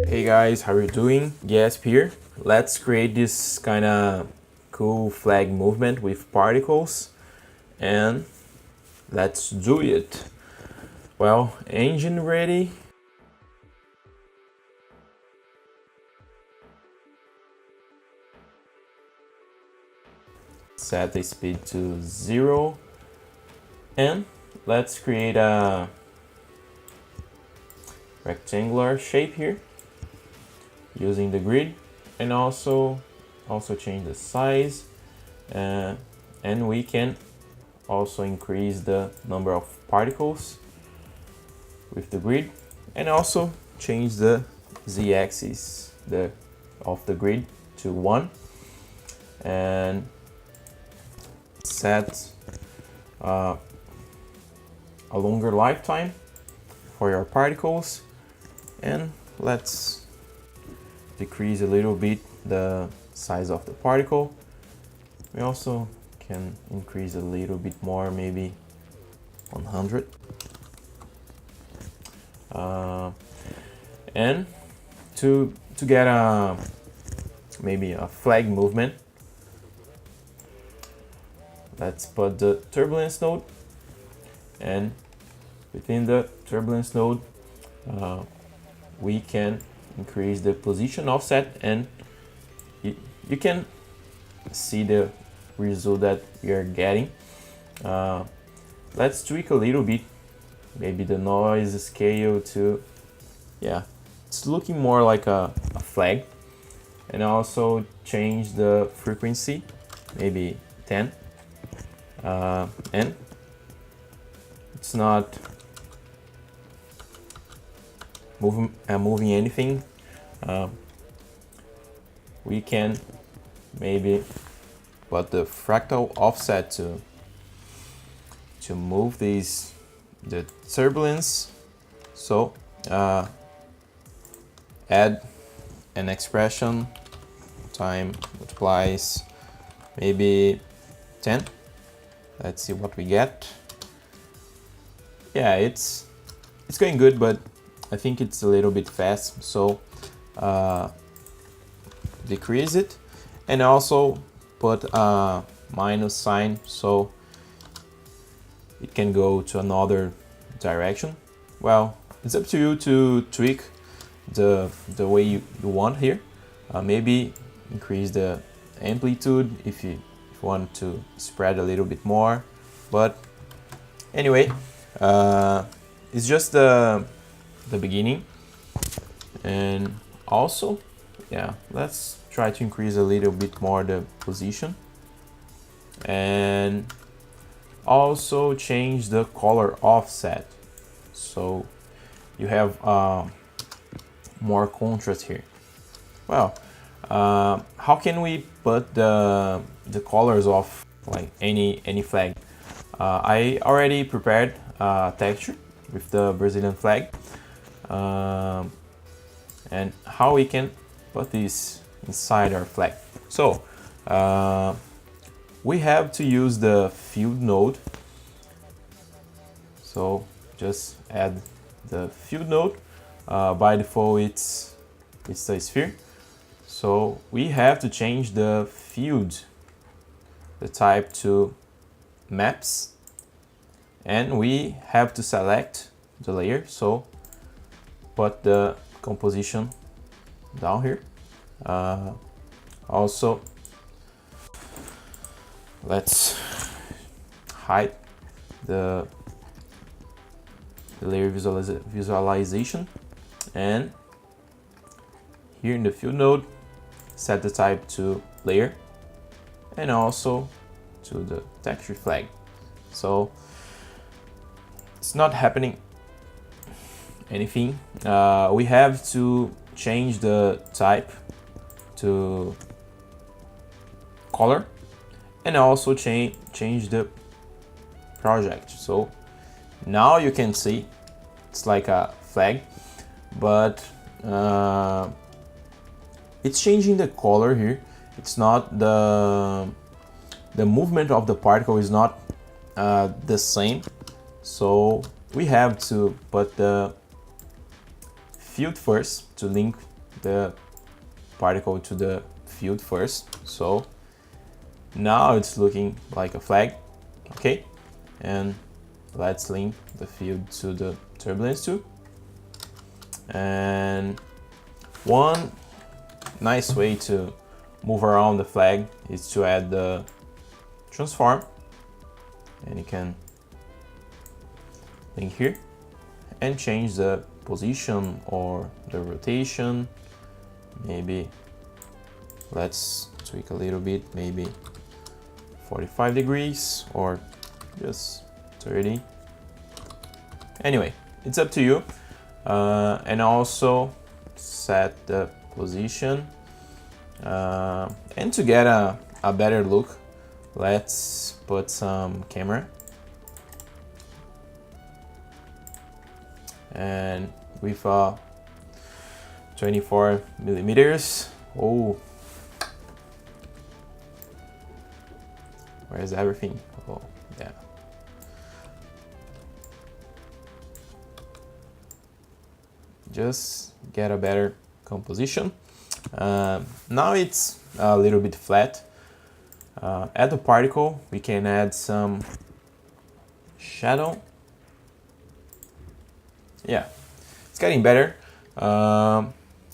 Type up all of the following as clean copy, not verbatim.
Hey guys, how are you doing? Gasp here. Let's create this kind of cool flag movement with particles and let's do it. Well, engine ready. Set the speed to 0 and let's create a rectangular shape here using the grid, and also change the size, and we can also increase the number of particles with the grid, and also change the z-axis of the grid to 1 and set a longer lifetime for your particles, and let's decrease a little bit the size of the particle. We also can increase a little bit more, maybe 100. And to get maybe a flag movement, let's put the turbulence node, and within the turbulence node we can increase the position offset, and you can see the result that we are getting. Let's tweak a little bit, maybe the noise scale to, yeah, it's looking more like a flag, and also change the frequency, maybe 10, and it's not moving anything. We can maybe put the fractal offset to move the turbulence. So add an expression, time multiplies maybe 10. Let's see what we get. Yeah, it's going good, but I think it's a little bit fast, so decrease it, and also put a minus sign so it can go to another direction. Well, it's up to you to tweak the way you want here. Maybe increase the amplitude if you want to spread a little bit more, but anyway, it's just the beginning. And also, yeah, let's try to increase a little bit more the position, and also change the color offset so you have more contrast here. Well, how can we put the colors of like any flag? I already prepared a texture with the Brazilian flag, and how we can put this inside our flag. So we have to use the field node, so just add the field node. By default it's a sphere, so we have to change the field, the type to maps, and we have to select the layer, so put the composition down here. Also, let's hide the layer visualization, and here in the field node set the type to layer, and also to the texture flag. So it's not happening anything. We have to change the type to color, and also change the project. So now you can see it's like a flag, but it's changing the color here. It's not the movement of the particle is not the same, so we have to put the field first to link the particle to the field first. So now it's looking like a flag, okay? And let's link the field to the turbulence too. And one nice way to move around the flag is to add the transform, and you can link here and change the position or the rotation. Maybe let's tweak a little bit, maybe 45 degrees or just 30. Anyway, it's up to you. And also set the position. And to get a better look, let's put some camera. And with 24 millimeters. Oh, where's everything? Oh, yeah. Just get a better composition. Now it's a little bit flat. At the particle, we can add some shadow. Yeah, it's getting better.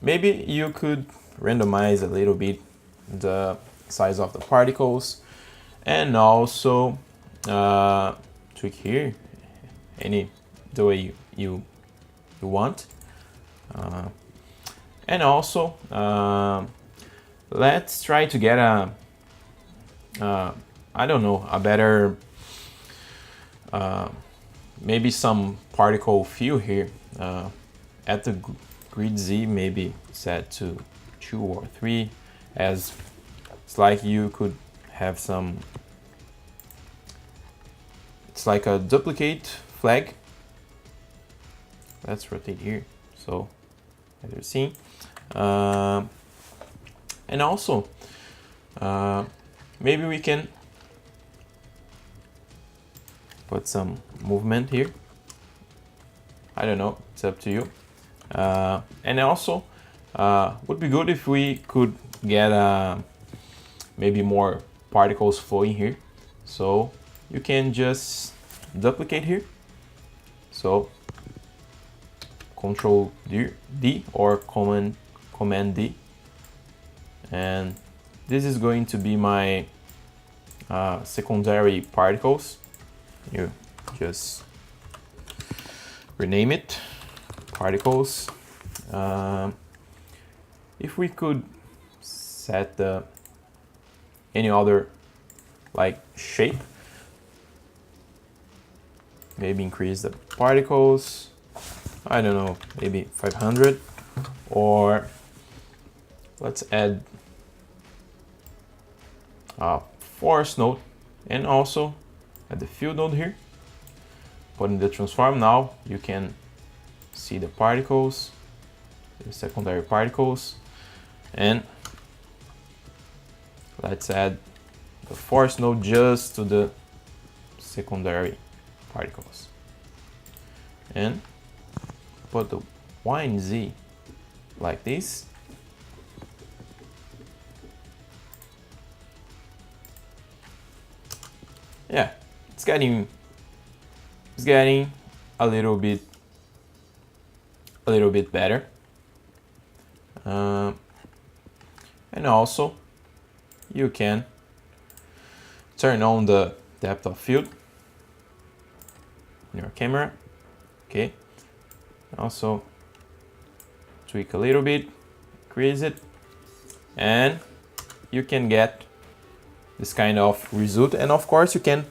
Maybe you could randomize a little bit the size of the particles, and also tweak here the way you want. And also let's try to get I don't know, a better maybe some particle fill here at the grid Z, maybe set to 2 or 3, as it's like you could have some, it's like a duplicate flag. Let's rotate here, so as you're seeing. And also maybe we can put some movement here. I don't know, it's up to you. And also would be good if we could get maybe more particles flowing here. So you can just duplicate here. So Control D or Command D, and this is going to be my secondary particles. You just rename it particles. If we could set any other like shape, maybe increase the particles, I don't know, maybe 500, or let's add a force node, and also at the field node here, putting the transform. Now you can see the particles, the secondary particles, and let's add the force node just to the secondary particles, and put the Y and Z like this. Yeah, it's getting a little bit better. And also you can turn on the depth of field in your camera. Okay. Also tweak a little bit, increase it, and you can get this kind of result. And of course you can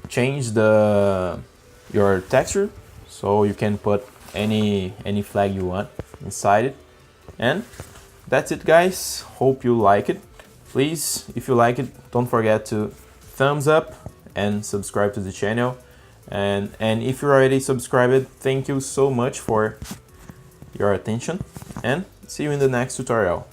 change your texture, so you can put any flag you want inside it. And that's it, guys. Hope you like it. Please, if you like it, don't forget to thumbs up and subscribe to the channel. And if you're already subscribed, thank you so much for your attention, and see you in the next tutorial.